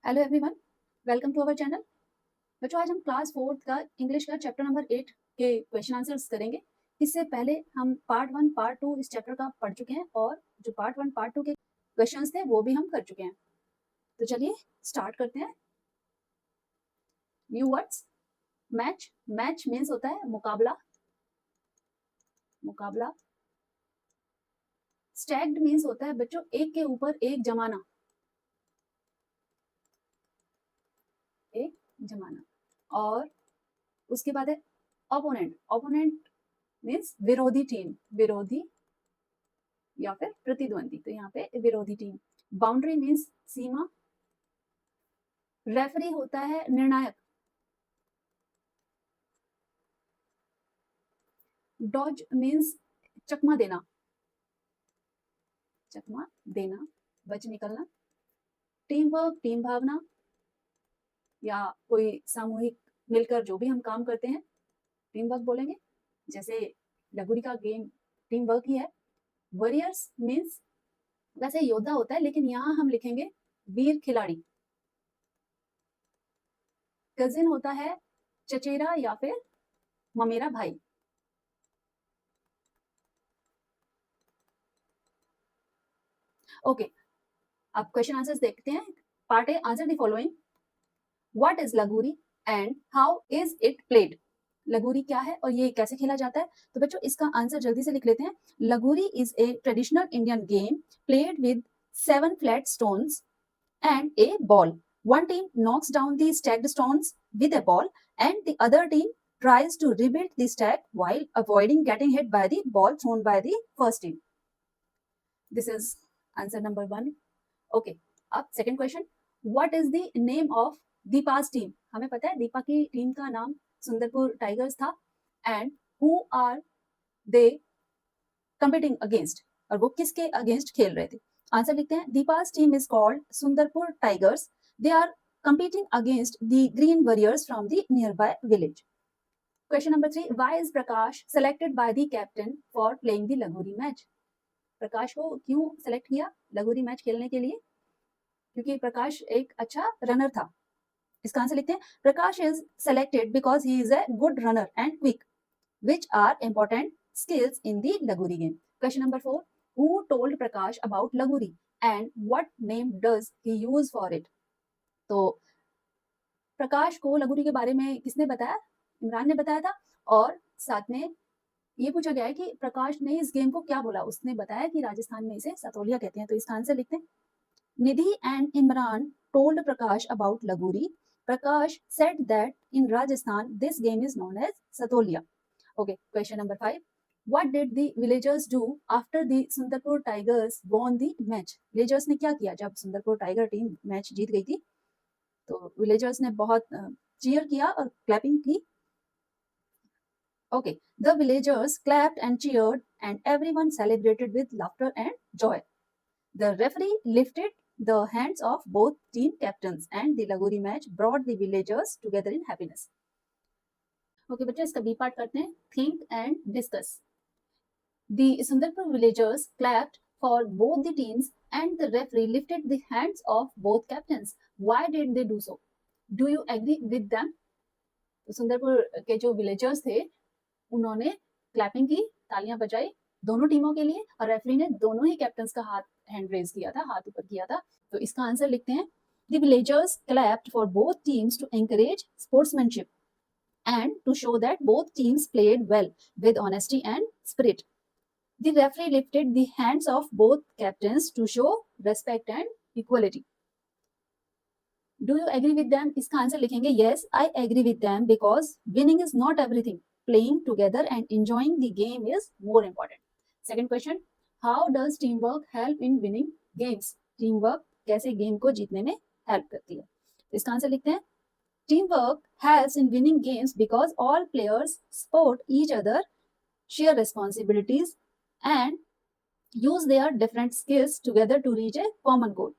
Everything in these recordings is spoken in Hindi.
Hello everyone, welcome to our channel. बच्चों, आज हम क्लास 4 का इंग्लिश का चैप्टर नंबर 8 के क्वेश्चन आंसर्स करेंगे। इससे पहले हम पार्ट 1 पार्ट 2 इस चैप्टर का पढ़ चुके हैं और जो पार्ट 1 पार्ट 2 के क्वेश्चंस थे वो भी हम कर चुके हैं। तो चलिए स्टार्ट करते हैं। New words. Match. Match means होता है मुकाबला। मुकाबला। स्टैक्ड मीन्स होता है बच्चों एक के ऊपर एक जमाना। एक जमाना। और उसके बाद है ओपोनेंट। ओपोनेंट मीन्स विरोधी टीम। विरोधी या फिर प्रतिद्वंदी, तो यहाँ पे विरोधी टीम। बाउंड्री मीन्स सीमा। रेफरी होता है निर्णायक। डॉज मीन्स चकमा देना। चकमा देना, बच निकलना। टीम वर्क, टीम भावना या कोई सामूहिक मिलकर जो भी हम काम करते हैं टीम वर्क बोलेंगे। जैसे लगोरी का गेम टीम वर्क ही है। वॉरियर्स मीन्स वैसे योद्धा होता है लेकिन यहाँ हम लिखेंगे वीर खिलाड़ी। कजिन होता है चचेरा या फिर ममेरा भाई। ओके, अब क्वेश्चन आंसर्स देखते हैं। Part A, answer the following. What is Lagori and how is it played. Lagori क्या है और ये कैसे खेला जाता है? तो बच्चों इसका आंसर जल्दी से लिख लेते हैं। लगोरी is a traditional Indian game played with 7 flat stones and a ball. One team knocks down the stacked stones with a ball and the other team tries to rebuild the stack while avoiding getting hit by the ball thrown by the first team. This is answer number 1. Okay, अब second question. What is the name of Deepa's team? हमें पता है दीपा की टीम का नाम सुंदरपुर टाइगर्स था। And who are they competing against? और वो किसके अगेंस्ट खेल रहे थे? आंसर लिखते हैं। दीपा's team is called Sundarpur Tigers. They are competing against the Green Warriors from the nearby village. Question number 3. Why is Prakash selected by the captain for playing the Lagori match? प्रकाश को क्यों सेलेक्ट किया लगोरी मैच खेलने के लिए? क्योंकि प्रकाश एक अच्छा रनर था। इसका आंसर लिखते हैं। प्रकाश is selected because he is a good runner and quick, which are important skills in the Lagori game. Question number 4. Who told Prakash about Lagori and what name does he use for it? तो प्रकाश को लगोरी के बारे में किसने बताया? इमरान ने बताया था। और साथ में ये पूछा गया है कि प्रकाश ने इस गेम को क्या बोला? उसने बताया कि राजस्थान में इसे सतोलिया कहते हैं। तो इसका आंसर लिखते हैं। Nidhi and Imran told Prakash about Lagori. Prakash said that in Rajasthan this game is known as Satolia. Okay, question number 5. What did the villagers do after the Sundarpur Tigers won the match? Villagers ने क्या किया जब सुंदरपुर टाइगर टीम मैच जीत गई थी? तो विलेजर्स ने बहुत चीयर किया और क्लैपिंग की। Okay, the villagers clapped and cheered and everyone celebrated with laughter and joy. The referee lifted the hands of both team captains and the Lagori match brought the villagers together in happiness. Okay, बच्चों इसका बी पार्ट करते हैं। Think and discuss. The Sundarpur villagers clapped for both the teams and the referee lifted the hands of both captains. Why did they do so? Do you agree with them? तो सुंदरपुर के जो विलेजर्स थे उन्होंने क्लैपिंग की, तालियां बजाई दोनों टीमों के लिए और रेफरी ने दोनों ही कैप्टन्स का हाथ हैंड रेज किया था, हाथ ऊपर किया था। तो इसका आंसर लिखते हैं। The villagers clapped for both teams to encourage sportsmanship and to show that both teams played well with honesty and spirit. The referee lifted the hands of both captains to show respect and equality. Do you agree with them? इसका आंसर लिखेंगे yes, I agree with them because winning is not everything. Playing together and enjoying the game is more important. Second question, how does teamwork help in winning games? Teamwork कैसे गेम को जीतने में हेल्प करती है? इसका आंसर लिखते हैं। Teamwork helps in winning games because all players support each other, share responsibilities, and use their different skills together to reach a common goal.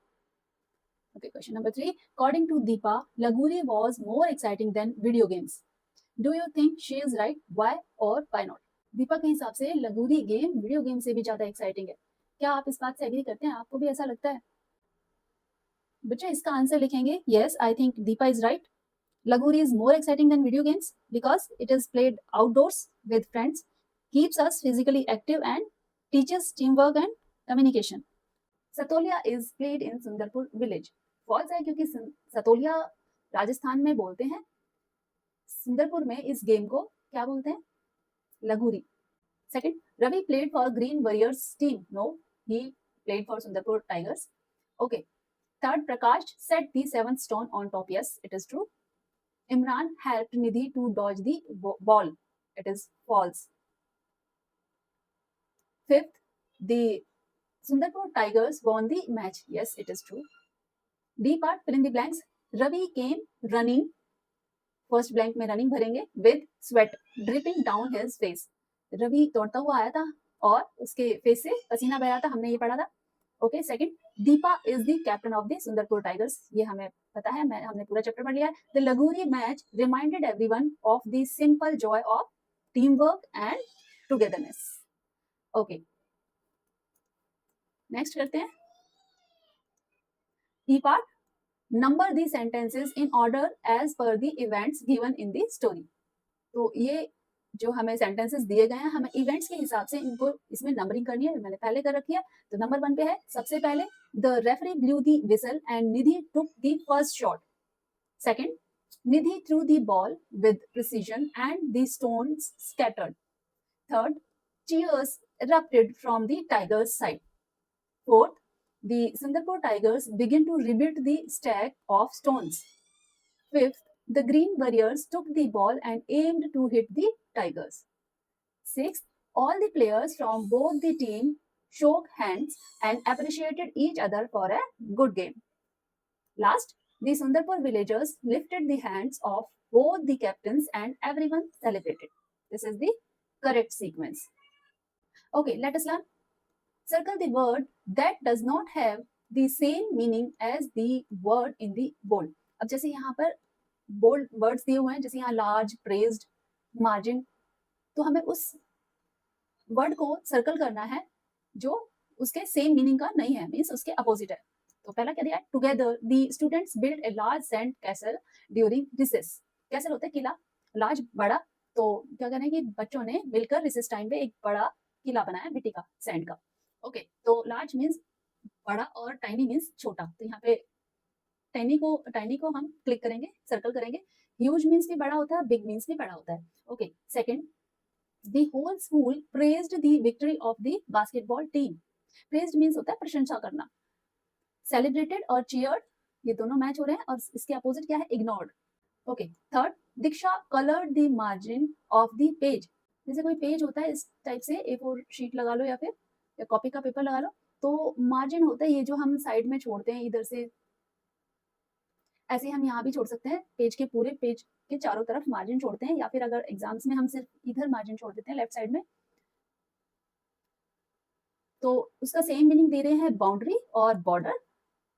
Okay, question number 3. According to Deepa, Lagori was more exciting than video games. Do you think she is right? Why or why not? Deepa के हिसाब से लगोरी गेम वीडियो गेम से भी ज्यादा एक्साइटिंग है। क्या आप इस बात से एग्री करते हैं? आपको भी ऐसा लगता है? बच्चों इसका आंसर लिखेंगे yes I think Deepa is right. Lagori is more exciting than video games because it is played outdoors with friends, keeps us physically active and teaches teamwork and communication. Satolia is played in Sundarpur village. False है क्योंकि सतोलिया राजस्थान में बोलते हैं. सुंदरपुर में इस गेम को क्या बोलते हैं? लगूरी. Second, Ravi played for Green Warriors team. No, he played for Sundarpur Tigers. Okay. Third, Prakash set the seventh stone on top. Yes, it is true. Imran helped Nidhi to dodge the ball. It is false. Fifth, the Sundarpur Tigers won the match. Yes, it is true. D part, fill in the blanks. Ravi came running. First blank में running भरेंगे with sweat dripping down his face. Ravi दौड़ता हुआ आया था और उसके फेस से पसीना बह रहा था. हमने ये पढ़ा था. Okay. Second, Deepa is the captain of the Sundarpur tigers. ये हमें पता है, हमने पूरा चैप्टर पढ़ लिया है. The Lagori match reminded everyone of the simple joy of team work and togetherness. Okay, next करते हैं E part. Number the sentences in order as per the events given in the story. तो ये जो हमें सेंटेंसेस दिए गए हैं, हमें इवेंट्स के हिसाब से इनको इसमें नंबरिंग करनी है. मैंने पहले कर रखी है. तो नंबर 1 पे है सबसे पहले, the referee blue the whistle and Nidhi took the first shot. Second, Nidhi through the ball with precision and the stones scattered. Third, cheers erupted from the tigers side. Fourth, the Sundarpur tigers begin to rebuild the stack of stones. Fifth, the green warriors took the ball and aimed to hit the tigers. Sixth, all the players from both the team shook hands and appreciated each other for a good game. Last, the Sundarpur villagers lifted the hands of both the captains and everyone celebrated. This is the correct sequence. Okay, let us learn. Circle the word that does not have the same meaning as the word in the bold. अब जैसे यहाँ पर बोल्ड वर्ड्स दिए हुए हैं, जैसे यहाँ लार्ज, प्रेज्ड, मार्जिन, तो हमें उस वर्ड को सर्कल करना है जो उसके सेम मीनिंग का नहीं है, मींस उसके अपोजिट है. तो पहला क्या दिया है? Together the students build a large sand castle during recess. Castle होता है किला, लार्ज बड़ा. तो क्या कहना है कि बच्चों ने मिलकर रिसेस टाइम पे एक बड़ा किला बनाया मिट्टी का, सैंड का. ओके, तो लार्ज मींस बड़ा और टाइनी मींस छोटा. तो यहाँ पे टाइनी को हम क्लिक करेंगे, सर्कल करेंगे. ह्यूज मींस भी बड़ा होता है, बिग मींस भी बड़ा होता है. Okay. Second, the whole school praised the victory of the basketball team. Praised means होता है प्रशंसा करना. सेलिब्रेटेड और चीयर्ड, ये दोनों मैच हो रहे हैं, और इसके अपोजिट क्या है? Ignored. Okay. Third, Diksha coloured the margin of the page. जैसे कोई पेज होता है इस टाइप से, A4 शीट लगा लो या फिर कॉपी का पेपर लगा लो, तो मार्जिन होता है ये जो हम साइड में छोड़ते हैं इधर से. ऐसे हम यहाँ भी छोड़ सकते हैं, पेज के पूरे पेज के चारों तरफ मार्जिन छोड़ते हैं, या फिर अगर एग्जाम्स में हम सिर्फ इधर मार्जिन छोड़ देते हैं लेफ्ट साइड में, तो उसका सेम मीनिंग दे रहे हैं बाउंड्री और बॉर्डर,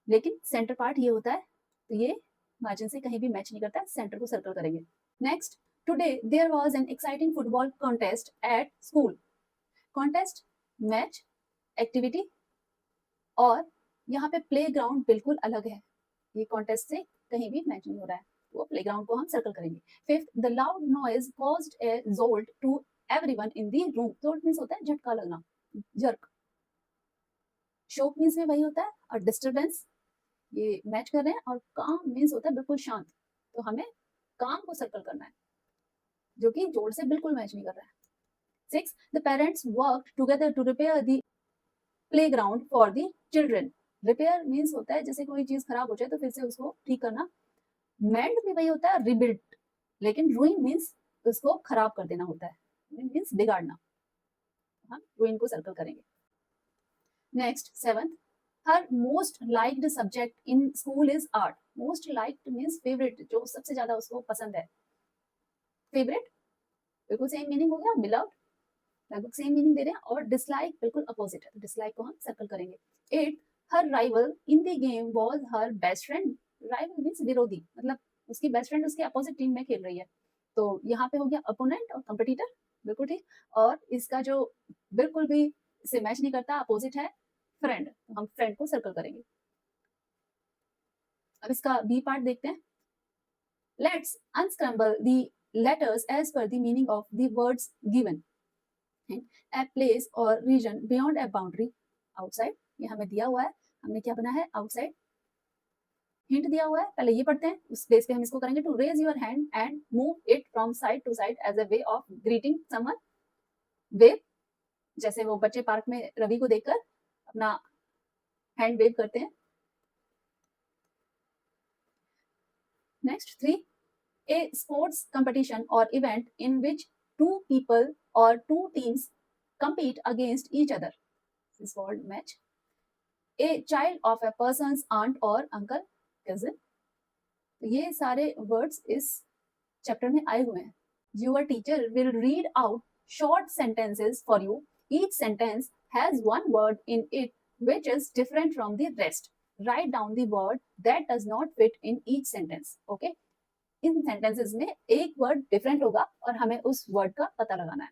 लेकिन सेंटर पार्ट ये होता है, तो ये मार्जिन से कहीं भी मैच नहीं करता है. सेंटर को सर्कल करेंगे. Next, today there was an exciting football contest at school. Contest, match, activity, और यहाँ पे प्ले ग्राउंड बिल्कुल अलग है. ये कॉन्टेस्ट से कहीं भी मैच नहीं हो रहा है, वो प्ले ग्राउंड को हम सर्कल करेंगे. Fifth, the loud noise caused a jolt to everyone in the room. Jolt means होता है झटका लगना, जर्क. शोक मींस में वही होता है, और डिस्टर्बेंस, ये मैच कर रहे हैं. और काम मींस होता है बिल्कुल शांत, तो हमें काम को सर्कल करना है, जो कि जोर से बिल्कुल मैच नहीं कर रहा है. 6, the parents worked together to repair the playground for the children. Repair means होता है जैसे कोई चीज खराब हो जाए तो फिर से उसको ठीक करना. मेंड भी वही होता है, रिबिल्ड, लेकिन रूइन मींस उसको खराब कर देना होता है, मींस बिगाड़ना. हम रूइन को सर्कल करेंगे. Next, 7th, her most liked subject in school is art. Most liked means favourite, जो सबसे ज्यादा उसको पसंद है. फेवरेट बिल्कुल सेम मीनिंग हो गया. बिलव्ड लगभग सेम मीनिंग दे रहे हैं. और डिसलाइक बिल्कुल अपोजिट है, तो डिसलाइक को हम सर्कल करेंगे. 8, her rival in the game was her best friend. Rival means विरोधी, मतलब उसकी बेस्ट फ्रेंड उसके अपोजिट टीम में खेल रही है, तो यहाँ पे हो गया अपोनेंट और कंपटीटर. बिल्कुल ठीक. और इसका जो बिल्कुल भी इसे मैच नहीं करता, अपोजिट है फ्रेंड, तो हम फ्रेंड को सर्कल करेंगे. अब इसका बी पार्ट देखते हैं. Let's unscramble the letters as per the meaning of the words given. A place or region beyond a boundary outside. ये हमें दिया हुआ है, हमने क्या बना है आउटसाइड, हिंट दिया हुआ है. पहले ये पढ़ते हैं, उस बेस पे हम इसको करेंगे. To raise your hand and move it from side to side as a way of greeting someone. Wave, जैसे वो बच्चे पार्क में रवि को देखकर अपना हैंड वेव करते हैं. Next 3, a sports competition or event in which 2 people or 2 teams compete against each other. This is called match. A child of a person's aunt or uncle, cousin. तो ये सारे वर्ड्स इस चैप्टर में आए हुए हैं. Your teacher will read out short sentences for you. Each sentence has one word in it which is different from the rest. Write down the word that does not fit in each sentence. Okay? In sentences में एक वर्ड डिफरेंट होगा और हमें उस वर्ड का पता लगाना है.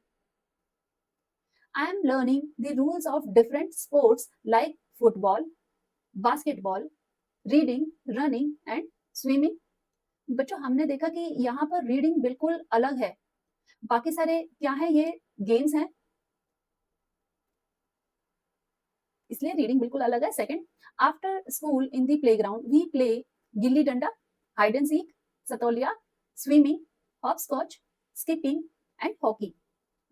I am learning the rules of different sports like football, basketball, reading, running and swimming. बच्चों हमने देखा कि यहाँ पर रीडिंग बिल्कुल अलग है, बाकी सारे क्या है, ये गेम्स हैं, इसलिए रीडिंग बिल्कुल अलग है. Second, after school in the playground we play gilli danda, hide and seek, satoliya, swimming, hopscotch, skipping and hockey.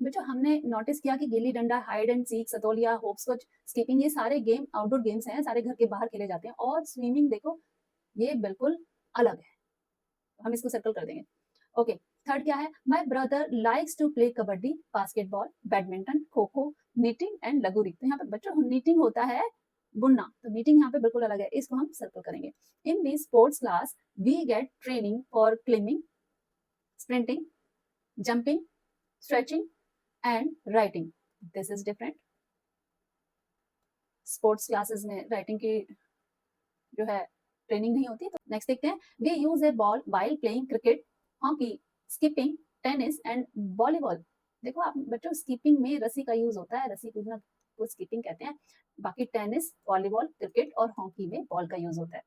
बच्चों हमने नोटिस किया कि gilli danda, hide and seek, satoliya, hopscotch, skipping ये सारे गेम आउटडोर गेम्स हैं, सारे घर के बाहर खेले जाते हैं. और स्विमिंग देखो ये बिल्कुल अलग है, हम इसको सर्कल कर देंगे. ओके. थर्ड क्या है, my brother likes to play kabaddi, basketball, badminton, kho kho, knitting and लगोरी. तो यहाँ पे बच्चों नीटिंग होता है बुनना, तो नीटिंग यहाँ पे बिल्कुल अलग है, इसको हम सर्कल करेंगे. In the sports class we get training for climbing, sprinting, jumping, stretching and writing. This is different. Sports classes में राइटिंग की जो है ट्रेनिंग नहीं होती. तो नेक्स्ट देखते हैं, we use a ball while playing cricket, hockey, skipping, tennis and volleyball. देखो आप बच्चों स्किपिंग में रस्सी का यूज होता है, रस्सी कूदना को स्किपिंग कहते हैं. बाकी टेनिस, वॉलीबॉल, क्रिकेट और हॉकी में बॉल का यूज होता है.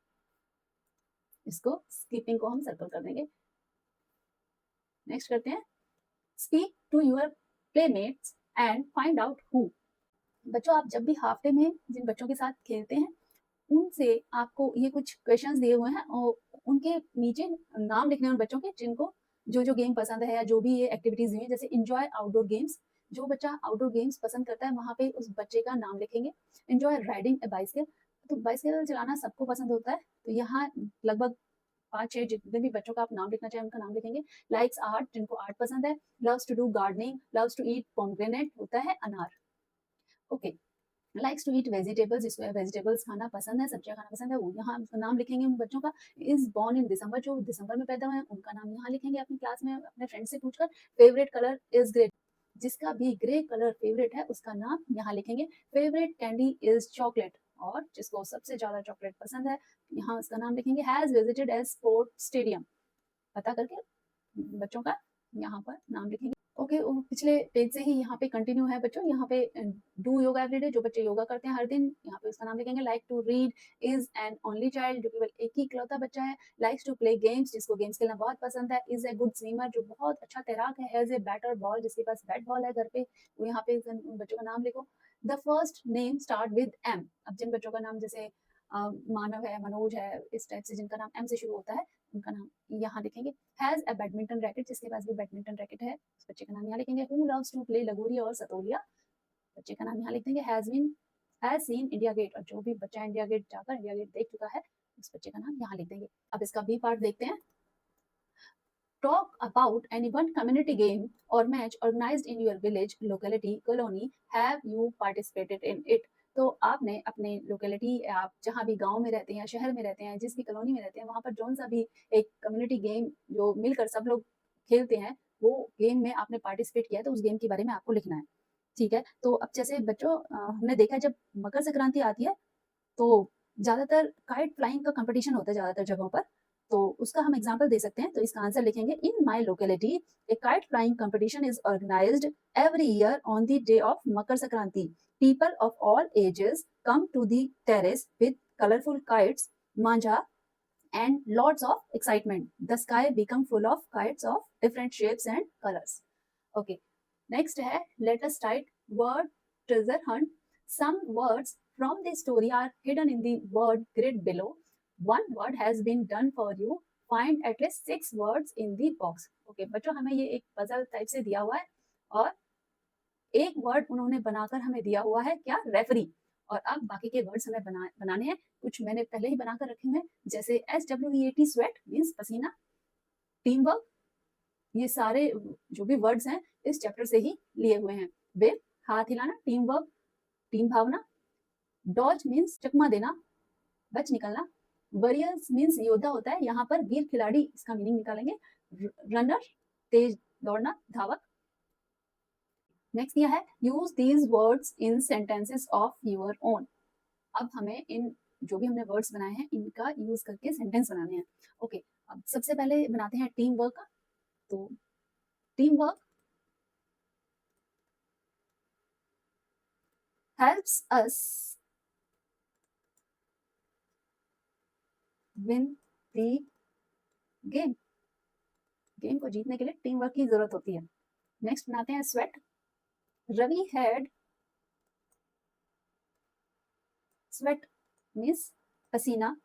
इसको स्किपिंग को हम सर्कल कर देंगे. नेक्स्ट करते हैं, speak to your playmates and find out who. बच्चों आप जब भी हाफ डे में जिन बच्चों के साथ खेलते हैं उनसे आपको ये कुछ क्वेश्चंस दिए हुए हैं और उनके नीचे नाम लिखने हैं उन बच्चों के जिनको जो जो गेम पसंद है या जो भी ये एक्टिविटीज हुई है. जैसे एंजॉय आउटडोर गेम्स, जो बच्चा आउटडोर गेम्स पसंद करता है वहां पे उस बच्चे का नाम लिखेंगे. एंजॉय राइडिंग ए बाइसिकल, तो बाइसिकल चलाना सबको पसंद होता है, तो यहाँ लगभग 5-6 जितने भी बच्चों का आप नाम लिखना चाहें उनका नाम लिखेंगे. लाइक्स आर्ट, जिनको आर्ट पसंद है. Loves to do gardening, loves to eat pomegranate, होता है अनार. Okay. Likes to eat vegetables, जिसको वेजिटेबल्स खाना पसंद है, सब्जियां खाना पसंद है, वो यहाँ नाम लिखेंगे उन बच्चों का. इज बॉर्न इन दिसंबर, जो दिसंबर में पैदा हुए हैं उनका नाम यहाँ लिखेंगे अपनी क्लास में अपने फ्रेंड से पूछकर. फेवरेट कलर इज ग्रे, जिसका भी ग्रे कलर फेवरेट है उसका नाम यहाँ लिखेंगे. फेवरेट कैंडी इज चॉकलेट, और जिसको सबसे ज्यादा चॉकलेट पसंद है यहाँ उसका नाम लिखेंगे. Has visited a sport stadium, पता करके बच्चों का यहाँ पर नाम लिखेंगे. ओके. पिछले पेज से ही यहाँ पे कंटिन्यू है बच्चों. यहाँ पे डू योगा एवरीडे, जो बच्चे योगा करते हैं हर दिन, यहाँ पे उसका नाम लिखेंगे. Like to read is an only child, जो केवल एक ही इकलौता बच्चा है. लाइक्स टू प्ले गेम्स, जिसको गेम्स खेलना बहुत पसंद है. इज ए गुड स्विमर, जो बहुत अच्छा तैराक है. हैज ए बैटर बॉल, जिसके पास बैट बॉल है घर पे, वो यहाँ पे उन बच्चों का नाम लिखो. The first name start with M. अब जिन बच्चों का नाम जैसे मानव है, मनोज है, इस टाइप से जिनका नाम एम से शुरू होता है उनका नाम यहाँ लिखेंगे. हैज अ बैडमिंटन रैकेट, जिसके पास भी बैडमिंटन रैकेट है उस बच्चे का नाम यहाँ लिखेंगे. हु लव्स टू प्ले लगोरी और सतोलिया, बच्चे का नाम यहाँ लिख देंगे. हैज सीन इंडिया गेट, और जो भी बच्चा इंडिया गेट जाकर इंडिया गेट देख चुका है उस बच्चे का नाम यहाँ लिख देंगे. अब इसका बी पार्ट देखते हैं. Talk about any one community game or match organized in your village, locality, colony. Have you participated in it? तो आपने अपने लोकेलिटी, आप जहाँ भी गांव में रहते हैं या शहर में रहते हैं, जिस भी कॉलोनी में रहते हैं, वहाँ पर जौन सा भी एक कम्युनिटी गेम जो मिलकर सब लोग खेलते हैं वो गेम में आपने पार्टिसिपेट किया है, तो उस गेम के बारे में आपको लिखना है. ठीक है. तो अब जैसे बच्चों हमने देखा है जब मकर संक्रांति आती है तो ज्यादातर काइट फ्लाइंग का कंपटीशन होता है ज्यादातर जगहों पर, तो उसका हम एग्जांपल दे सकते हैं. तो इसका आंसर लिखेंगे. In my locality a kite flying competition is organised every year on the day of Makar Sankranti. People of all ages come to the terrace with colorful kites, manja, and lots of excitement. The sky become full of kites of different shapes and colors. Okay, next है let us write word treasure hunt. Some words from the story are hidden in the word grid below. One word has been done for you. Find at least 6 words in the box. Okay, बच्चों हमें ये एक पजल टाइप से दिया हुआ है और एक वर्ड उन्होंने बनाकर हमें दिया हुआ है क्या, रेफरी। और अब बाकी के वर्ड्स हमें बनाने हैं। कुछ मैंने पहले ही बनाकर रखे हुए हैं, जैसे SWEAT स्वेट मीन्स पसीना, टीम वर्क, ये सारे जो भी वर्ड्स हैं इस चैप्टर से ही लिए हुए हैं। वेव हाथ हिलाना, टीम वर्क, टीम भावना। डॉज मीन्स चकमा देना, बच निकलना। वॉरियर्स मीन्स योद्धा होता है, यहाँ पर वीर खिलाड़ी इसका मीनिंग निकालेंगे। रनर तेज दौड़ना, धावक। नेक्स्ट यह है use these words in sentences of your own. अब हमें इन जो भी हमने वर्ड्स बनाए हैं इनका यूज करके सेंटेंस बनाने हैं। ओके, अब सबसे पहले बनाते हैं टीम वर्क का। तो team work helps us win the game। Game को जीतने के लिए टीम वर्क की जरूरत होती है। नेक्स्ट बनाते हैं sweat. Ravi had sweat means पसीना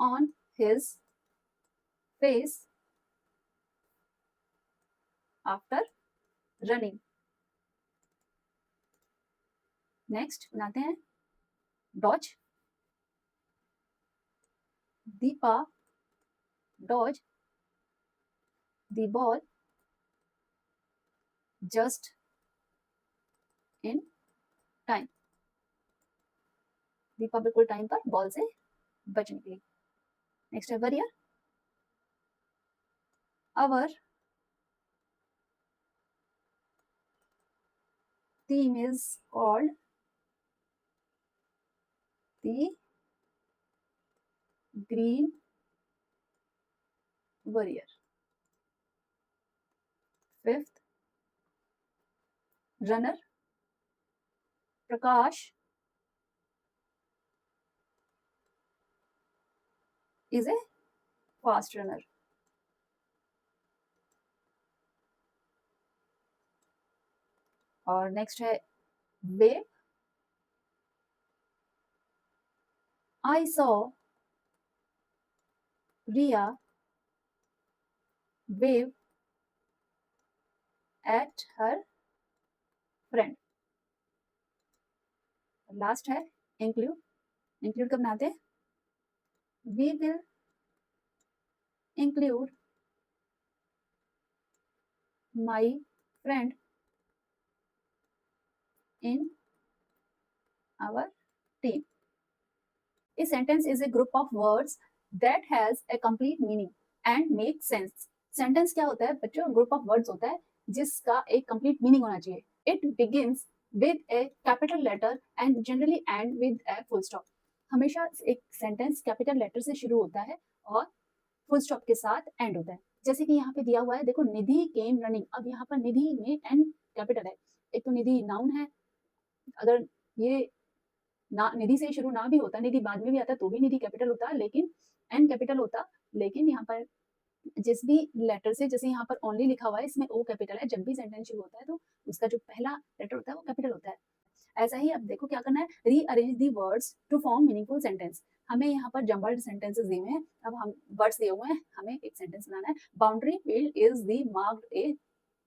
on his face after running. Next बनाते हैं dodge. Deepa dodge the ball just in time। Deepa बिल्कुल टाइम पर बॉल से बच निकली। नेक्स्ट है warrior. Our theme is called the green warrior। Fifth runner. Prakash is a fast runner। और नेक्स्ट है wave. I saw Riya wave at her friend। Last है इंक्लूड। इंक्लूड कब बनाते हैं, we will include my friend in our team। A sentence is a group of words that has a complete meaning and make sense। Sentence क्या होता है बच्चों, ग्रुप ऑफ वर्ड्स होता है जिसका एक कंप्लीट मीनिंग होना चाहिए। It begins with a capital letter and generally end with a full stop. हमेशा एक सेंटेंस कैपिटल लेटर से शुरू होता है और फुल स्टॉप के साथ एंड होता है। जैसे कि यहाँ पे दिया हुआ है, देखो निधि केम रनिंग। अब यहाँ पर निधि में एन कैपिटल है। एक तो निधि नाउन है, अगर ये ना निधि से शुरू ना भी होता, निधि बाद में भी आता तो भी निधि कैपिटल होता, लेकिन एन कैपिटल होता। लेकिन यहाँ पर जिस भी लेटर से, जैसे यहाँ पर ओनली लिखा हुआ है इसमें ओ कैपिटल है, जब भी सेंटेंस शुरू होता है तो उसका जो पहला लेटर होता है वो कैपिटल होता है। ऐसा ही अब देखो क्या करना है, rearrange the words to form meaningful sentence. हमें यहाँ पर जम्बल्ड सेंटेंसेस दिए हुए हैं। अब हम वर्ड्स दिए हुए हैं, हमें एक सेंटेंस बनाना है। Boundary field is the marked a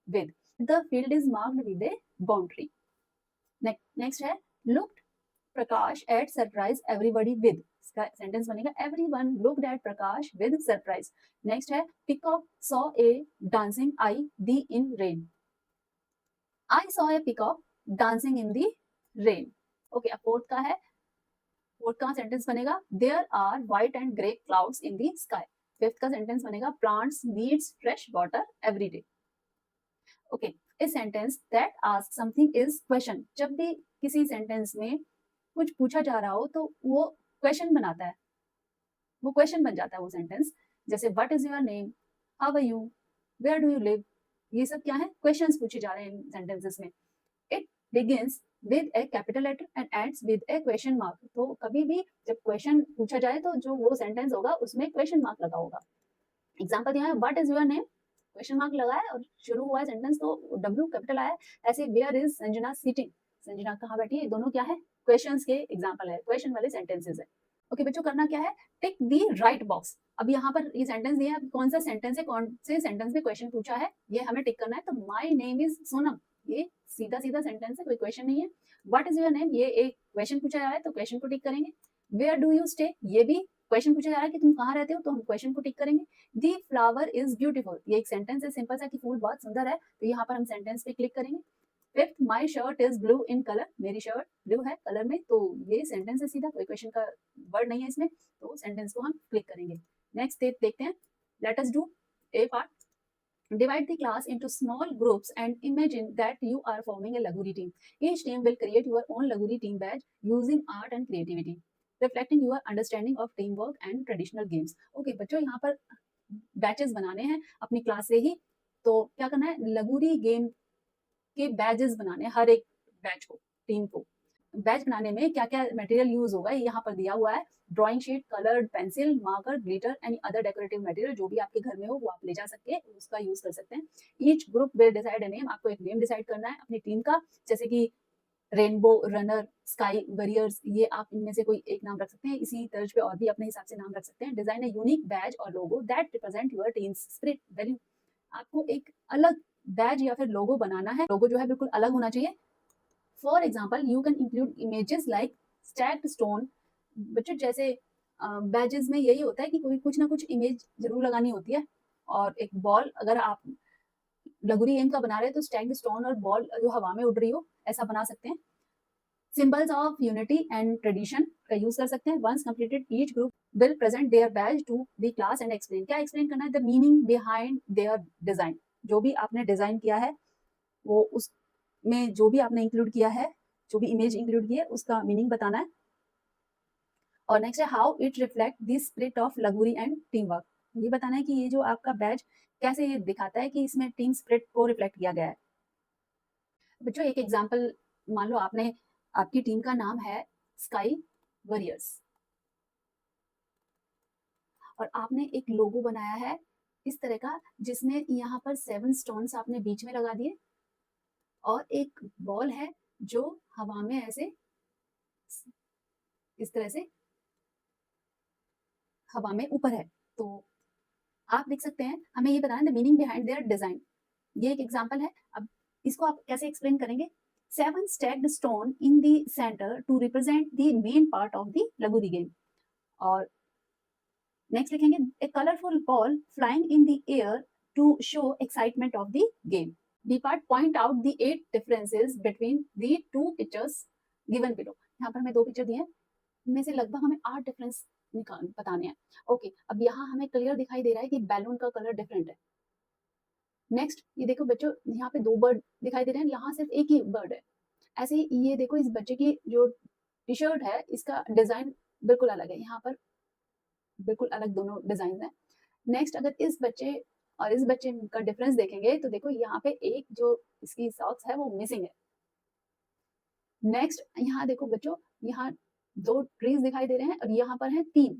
with, the field is marked with a boundary. Next है looked Prakash at surprise everybody with, इसका सेंटेंस बनेगा everyone looked at Prakash with surprise. Next है peacock saw a dancing I the in rain, I saw a peacock dancing in the rain. Okay, अब फोर्थ का है, फोर्थ का सेंटेंस बनेगा there are white and grey clouds in the sky. Fifth का सेंटेंस बनेगा plants needs fresh water every day. Okay, a sentence that ask something is question. जब भी किसी सेंटेंस में कुछ पूछा जा रहा हो तो वो क्वेश्चन बनाता है, वो क्वेश्चन बन जाता है वो सेंटेंस। जैसे what is your name, how are you, where do you live, ये सब क्या है, क्वेश्चंस पूछे जा रहे हैं इन सेंटेंसेस में। It begins with a capital letter and ends with a question mark. तो कभी भी जब क्वेश्चन पूछा जाए तो जो वो सेंटेंस होगा उसमें क्वेश्चन मार्क लगा होगा। एग्जाम्पल दिया है, what is your name, question mark लगा है और शुरू हुआ है सेंटेंस तो डब्ल्यू कैपिटल आया है। ऐसे where is Sanjana sitting, Sanjana कहाँ बैठी है, ये दोनों क्या है, क्वेश्चंस के एग्जांपल है, क्वेश्चन वाले सेंटेंसेस है। ओके बच्चों, करना क्या है, टिक दी राइट बॉक्स। अब यहाँ पर ये सेंटेंस दिया है, कौन सा सेंटेंस है, कौन से सेंटेंस में क्वेश्चन पूछा है, ये हमें टिक करना है। तो माय नेम इज सोनम, ये सीधा सीधा सेंटेंस है, कोई क्वेश्चन नहीं है। व्हाट इज योर नेम, ये एक क्वेश्चन पूछा जा रहा है तो क्वेश्चन को टिक करेंगे। वेयर डू यू स्टे, ये भी क्वेश्चन पूछा जा रहा है कि तुम कहाँ रहते हो, तो हम क्वेश्चन को टिक करेंगे। दी फ्लावर इज ब्यूटीफुल, ये एक सेंटेंस है सिंपल सा कि फूल बहुत सुंदर है, तो यहाँ पर हम सेंटेंस पे क्लिक करेंगे। Fifth, my shirt is blue in colour, मेरी शर्ट ब्लू है कलर में, तो ये सेंटेंस है सीधा, कोई क्वेश्चन का वर्ड नहीं है इसमें, तो सेंटेंस को हम क्लिक करेंगे। नेक्स्ट देखते हैं, let us do a part. Divide the class into small groups and imagine that you are forming a Laguri team. Each team will create your own Laguri team badge using art and creativity, reflecting your understanding of teamwork and traditional games. Okay, बच्चों यहाँ पर बैचेस बनाने हैं अपनी क्लास से ही, तो क्या करना है, लगूरी गेम के बैजेस बनाने हैं, हर एक बैच को, टीम को। बैच बनाने में क्या क्या मटेरियल यूज होगा ये यहाँ पर दिया हुआ है, drawing sheet, coloured pencil, marker, glitter and other decorative material, जो भी आपके घर में हो वो आप ले जा सकते हैं, उसका यूज कर सकते हैं। Each group will decide a name, आपको एक नेम डिसाइड करना है अपनी टीम का, जैसे कि रेनबो, रनर, स्काई वॉरियर्स, ये आप इनमें से कोई एक नाम रख सकते हैं। इसी तर्ज पे और भी अपने हिसाब से नाम रख सकते हैं। डिजाइन अ यूनिक बैज और logo that represent your team's spirit value, आपको एक अलग बैज या फिर लोगो बनाना है, लोगो जो है बिल्कुल अलग होना चाहिए। For example you can include images like stacked stone, बच्चों जैसे बैजेस में यही होता है कि कोई कुछ ना कुछ इमेज जरूर लगानी होती है, और एक बॉल अगर आप लगुरी गेम का बना रहे हैं तो स्टैक्ड स्टोन और बॉल जो हवा में उड़ रही हो ऐसा बना सकते हैं। Symbols of unity and tradition का यूज कर सकते हैं। Once completed each group will present their badge to the class and explain, क्या एक्सप्लेन करना है, the meaning behind their design, जो भी आपने डिजाइन किया है वो उसमें जो भी आपने इंक्लूड किया है, जो भी इमेज इंक्लूड की है उसका मीनिंग बताना है। और नेक्स्ट है how it reflect the spirit of Lagori and team work, ये बताना है कि ये जो आपका बैज कैसे ये दिखाता है कि इसमें टीम स्पिरिट को रिफ्लेक्ट किया गया है। बच्चों एक एग्जांपल मान लो आपने, आपकी टीम का नाम है स्काई वॉरियर्स, और आपने एक लोगो बनाया है इस तरह का जिसमें यहाँ पर 7 स्टोन्स आपने बीच में लगा दिए, और एक बॉल है जो हवा में ऐसे इस तरह से हवा में ऊपर है। तो आप देख सकते हैं, हमें ये बताना है the meaning behind their design, ये एक एग्जांपल है। अब इसको आप कैसे एक्सप्लेन करेंगे, 7 stacked stone in the centre to represent the main part of the lagori game. और नेक्स्ट लिखेंगे a colourful ball flying in the air to show excitement of the game. B part point out the 8 differences between the 2 pictures given below, यहाँ पर मैं 2 पिक्चर दिए हैं, इनमें से लगभग हमें 8 डिफरेंस निकाल बताने हैं। ओके, अब यहाँ हमें क्लियर दिखाई दे रहा है कि बैलून का कलर डिफरेंट है। नेक्स्ट ये देखो बच्चों, यहाँ पे 2 बर्ड दिखाई दे रहे हैं, यहाँ सिर्फ एक ही बर्ड है। ऐसे ही ये देखो, इस बच्चे की जो टी शर्ट है इसका डिजाइन बिल्कुल अलग है, यहाँ पर बिल्कुल अलग दोनों डिजाइन है। नेक्स्ट अगर इस बच्चे और इस बच्चे का डिफरेंस देखेंगे तो देखो यहाँ पे एक जो इसकी सॉक्स है वो मिसिंग है। नेक्स्ट यहाँ देखो बच्चों, यहाँ 2 ट्रीज दिखाई दे रहे हैं और यहाँ पर है 3।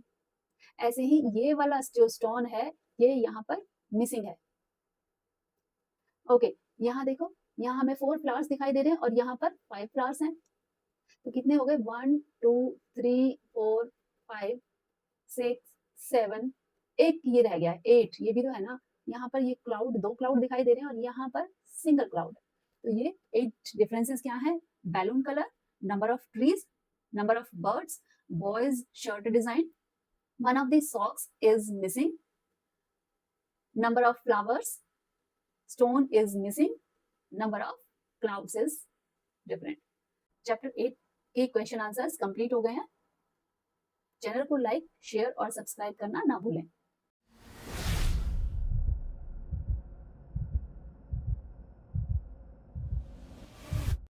ऐसे ही ये वाला जो स्टोन है ये यहाँ पर मिसिंग है। ओके, यहाँ देखो, यहाँ हमें 4 फ्लावर्स दिखाई दे रहे हैं और यहाँ पर 5 फ्लावर्स हैं, तो कितने हो गए, 1 2 3 4 5 6 7, एक ये रह गया है 8, ये भी तो है ना। यहाँ पर ये क्लाउड, 2 क्लाउड दिखाई दे रहे हैं और यहाँ पर सिंगल क्लाउड। तो ये 8 डिफरेंसेस क्या है, balloon colour, number of trees, number of birds, boys shirt design, one of the socks is missing, number of flowers, stone is missing, number of clouds is different। Chapter 8 के क्वेश्चन आंसर्स कंप्लीट हो गए हैं। चैनल को लाइक, शेयर और सब्सक्राइब करना ना भूलें।